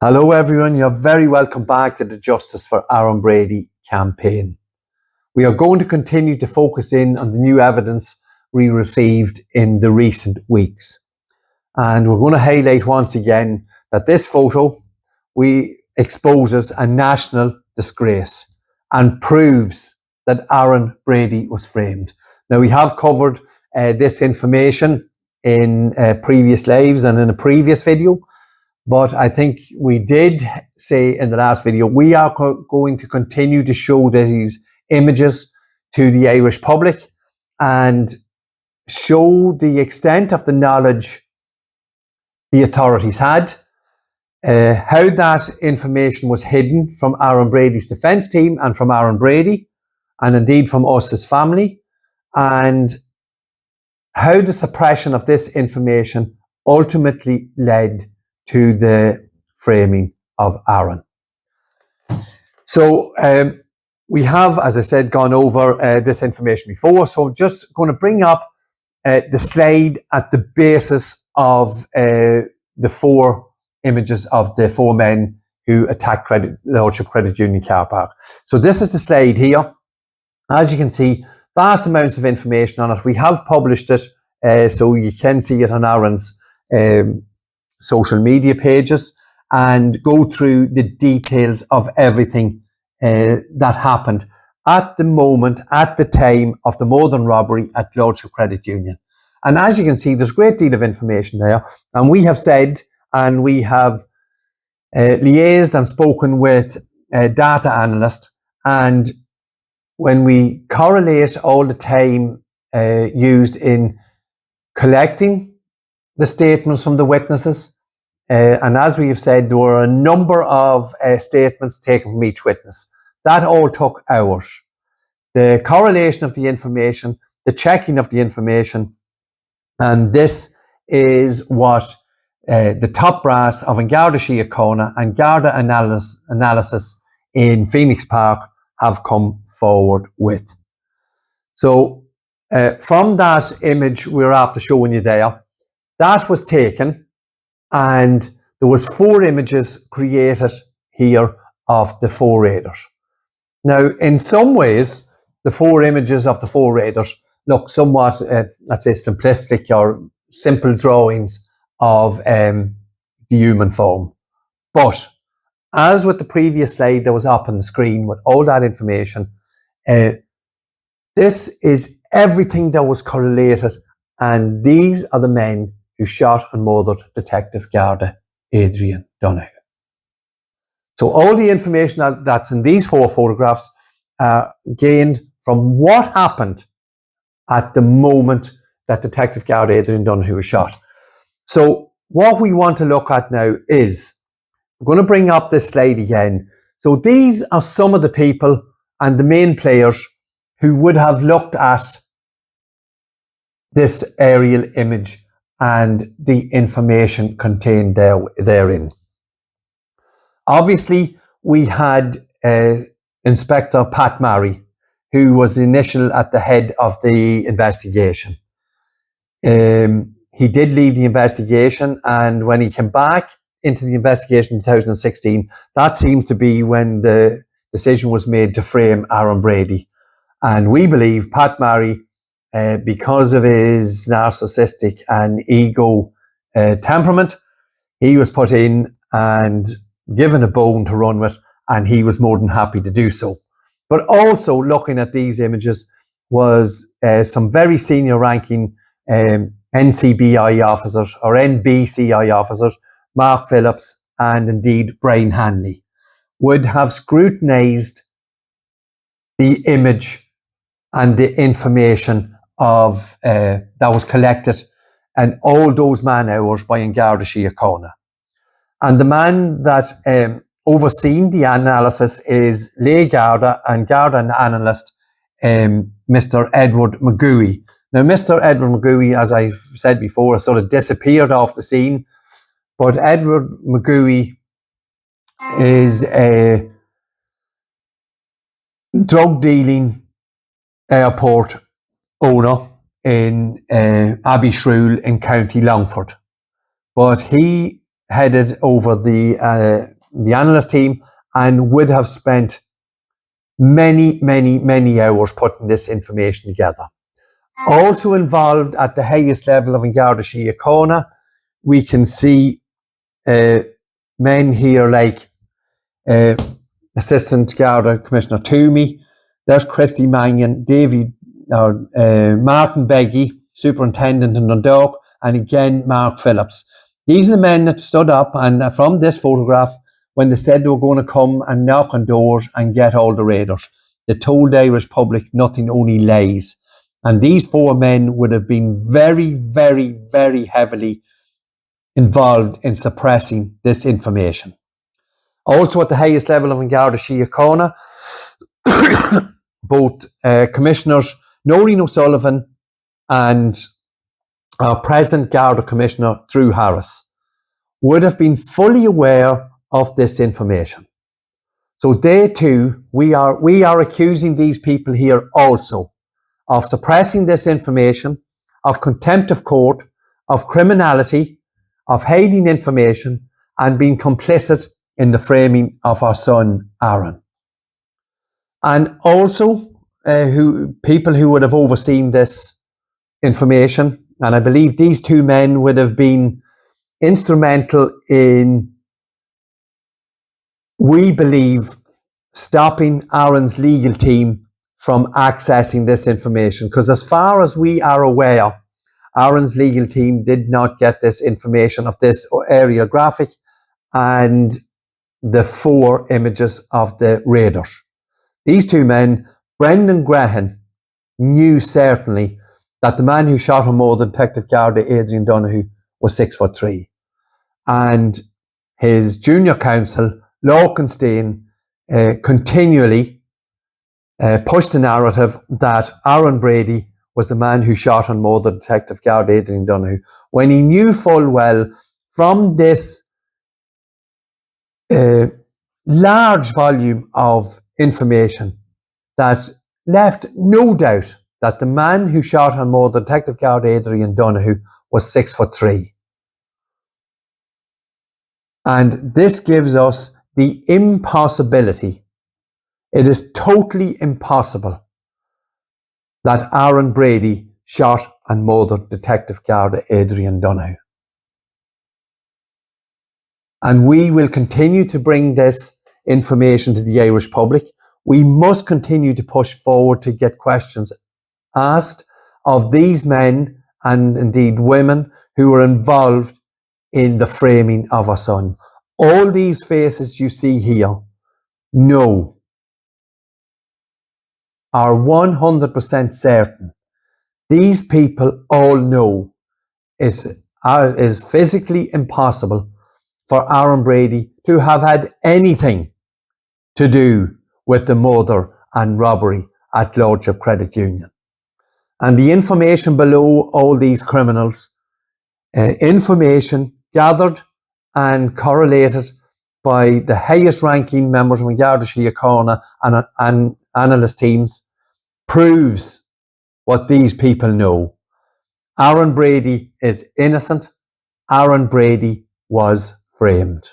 Hello everyone, you're very welcome back to the Justice for Aaron Brady campaign. We are going to continue to focus in on the new evidence we received in the recent weeks. And we're going to highlight once again that this photo exposes a national disgrace and proves that Aaron Brady was framed. Now, we have covered this information in previous lives and in a previous video. But I think we did say in the last video, we are going to continue to show these images to the Irish public and show the extent of the knowledge the authorities had, how that information was hidden from Aaron Brady's defence team and from Aaron Brady, and indeed from us as family, and how the suppression of this information ultimately led to the framing of Aaron. So we have, as I said, gone over this information before. So just going to bring up the slide at the basis of the four images of the four men who attacked Lordship Credit Union car park. So this is the slide here. As you can see, vast amounts of information on it. We have published it, so you can see it on Aaron's social media pages and go through the details of everything that happened at the moment, at the time of the modern robbery at Lordship Credit Union. And as you can see, there's a great deal of information there. And we have said, and we have liaised and spoken with a data analyst. And when we correlate all the time used in collecting the statements from the witnesses, and as we have said, there were a number of statements taken from each witness. That all took hours. The correlation of the information, the checking of the information, and this is what the top brass of An Garda Síochána and Garda analysis in Phoenix Park have come forward with. So from that image we're after showing you there, that was taken, and there was four images created here of the four raiders. Now, in some ways, the four images of the four raiders look somewhat, let's say, simplistic or simple drawings of the human form. But as with the previous slide that was up on the screen with all that information, this is everything that was correlated, and these are the men who shot and murdered Detective Garda Adrian Donoghue. So all the information that's in these four photographs are gained from what happened at the moment that Detective Garda Adrian Donoghue was shot. So what we want to look at now is, we're going to bring up this slide again. So these are some of the people and the main players who would have looked at this aerial image and the information contained therein. Obviously, we had Inspector Pat Murray, who was the initial at the head of the investigation. He did leave the investigation, and when he came back into the investigation in 2016, that seems to be when the decision was made to frame Aaron Brady. And we believe Pat Murray, because of his narcissistic and ego temperament, he was put in and given a bone to run with, and he was more than happy to do so. But also looking at these images was some very senior ranking NCBI officers or NBCI officers, Mark Phillips and indeed Brian Hanley, would have scrutinised the image and the information of that was collected and all those man hours by An Garda Síochána. And the man that overseen the analysis is Lay Garda and Garda analyst Mr. Edward McGooey. Now, Mr. Edward McGooey, as I've said before, sort of disappeared off the scene, but Edward McGooey is a drug dealing airport owner in Abbeyshrew in County Longford. But he headed over the the analyst team, and would have spent many, many, many hours putting this information together. Also involved at the highest level of An Garda Síochána, we can see men here like Assistant Garda Commissioner Toomey, there's Christy Mangan, Martin Beggy, Superintendent in Dundalk, and again Mark Phillips. These are the men that stood up, and from this photograph, when they said they were going to come and knock on doors and get all the raiders, they told the Irish public nothing, only lies. And these 4 men would have been very, very, very heavily involved in suppressing this information. Also at the highest level of An Garda Síochána, both Commissioners Noreen O'Sullivan and our present Garda Commissioner Drew Harris would have been fully aware of this information. So they too, we are accusing these people here also of suppressing this information, of contempt of court, of criminality, of hiding information, and being complicit in the framing of our son Aaron. And also people who would have overseen this information, and I believe these 2 men would have been instrumental in, we believe, stopping Aaron's legal team from accessing this information, because as far as we are aware, Aaron's legal team did not get this information of this aerial graphic and the 4 images of the raiders. These 2 men, Brendan Grehan, knew certainly that the man who shot and murdered Detective Garda Adrian Donoghue was 6'3", and his junior counsel Lorkenstein continually pushed the narrative that Aaron Brady was the man who shot and murdered Detective Garda Adrian Donoghue, when he knew full well from this large volume of information that left no doubt that the man who shot and murdered Detective Garda Adrian Donoghue was 6'3". And this gives us the impossibility. It is totally impossible that Aaron Brady shot and murdered Detective Garda Adrian Donoghue. And we will continue to bring this information to the Irish public. We must continue to push forward to get questions asked of these men and indeed women who were involved in the framing of our son. All these faces you see here know, are 100% certain. These people all know it is physically impossible for Aaron Brady to have had anything to do with the murder and robbery at Lordship Credit Union. And the information below all these criminals, information gathered and correlated by the highest ranking members of An Garda Síochána and analyst teams, proves what these people know. Aaron Brady is innocent. Aaron Brady was framed.